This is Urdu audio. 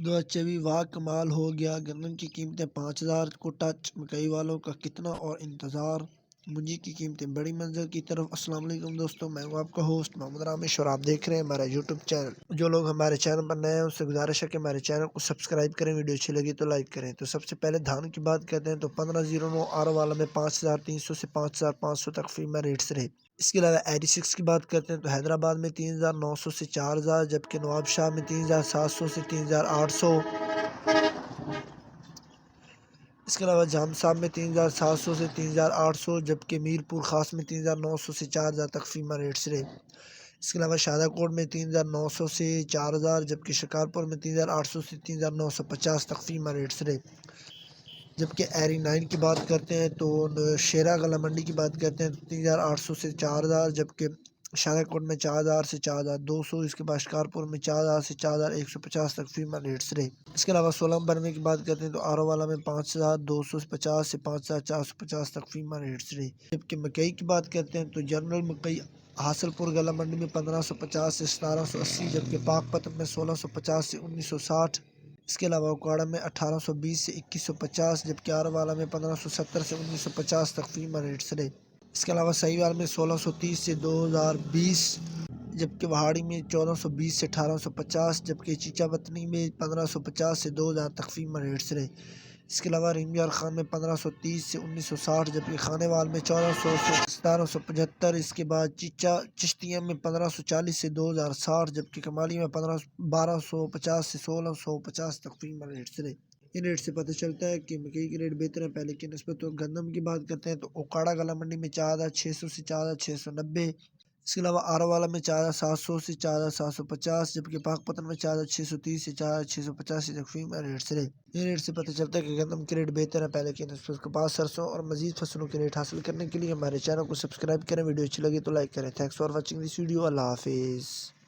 2024 واہ کمال ہو گیا، گندم کی قیمتیں 5000 کو ٹچ، مکئی والوں کا کتنا اور انتظار، منجی کی قیمتیں بڑی منزل کی طرف۔ السلام علیکم دوستوں، میں ہوں آپ کا ہوسٹ محمد رامش اور آپ دیکھ رہے ہیں ہمارا یوٹیوب چینل۔ جو لوگ ہمارے چینل پر نئے ہیں ان سے گزارش ہے کہ ہمارے چینل کو سبسکرائب کریں، ویڈیو اچھی لگی تو لائک کریں۔ تو سب سے پہلے دھان کی بات کرتے ہیں تو 1509 آر والا میں 5300 سے 5500 تک فیمہ ریٹس رہے۔ اس کے علاوہ 86 کی بات کرتے ہیں تو حیدرآباد میں 3900 سے 4000، جبکہ نواب شاہ میں 3700 سے 3800۔ اس کے علاوہ جام صاحب میں 3700 سے 3800، جبکہ میر پور خاص میں 3900 سے 4000 تک فیمہ ریٹس رہے۔ اس کے علاوہ شادہ کوٹ میں 3900 سے 4000، جبکہ شکارپور میں 3800 سے 3950 تک فیمہ ریٹس رہے۔ جبکہ ایری 9 کی بات کرتے ہیں تو شیرہ غلہ منڈی کی بات کرتے ہیں تو 3800 سے 4000، جبکہ شادہ کوٹ میں 4000 سے 4200۔ اس کے بعد شکارپور میں 4000 سے 4150 تک فیمہ ریٹس رہے۔ اس کے علاوہ 1692 کی بات کرتے ہیں تو آرو والا میں 5250 سے 5450 تک فیمہ ریٹس رہے۔ جبکہ مکئی کی بات کرتے ہیں تو جنرل مکئی حاصل پور غلہ منڈی میں 1550 سے 1780، جبکہ پاک پتن میں 1650 سے 1960۔ اس کے علاوہ اوکاڑا میں 1820 سے 2150، جبکہ آرو والا میں 1570 سے 1950 تک فیمہ ریٹس رہے۔ اس کے علاوہ سہیوال میں 1630 سے 2020، جبکہ وہاڑی میں 1420 سے 1850، جبکہ چیچا وطنی میں 1550 سے 2000 تک فیمہ ریٹس رہے۔ اس کے علاوہ رنگیال خان میں 1530 سے 1960، جبکہ خانے وال میں 1400 سے 1775۔ اس کے بعد چشتیہ میں 1540 سے 2060، جبکہ کمالی میں 1250 سے 1650 تک فیمہ ریٹس رہے۔ ان ریٹ سے پتہ چلتا ہے کہ مکئی کے ریٹ بہتر ہیں پہلے کی نسبت۔ تو گندم کی بات کرتے ہیں تو اوکاڑا غلہ منڈی میں 4600 سے 4690۔ اس کے علاوہ آرو والا میں 4700 سے 4750، جبکہ پاک پتن میں 4630 سے 4685 تک فیمہ ریٹس رہے۔ ان ریٹ سے پتہ چلتا ہے کہ گندم کے ریٹ بہتر ہیں پہلے کی نسبت۔ کپاس، سرسوں اور مزید فصلوں کے ریٹ حاصل کرنے کے لیے ہمارے چینل کو سبسکرائب کریں، ویڈیو اچھی لگی تو لائک کریں۔ Thanks for watching this video, اللہ حافظ۔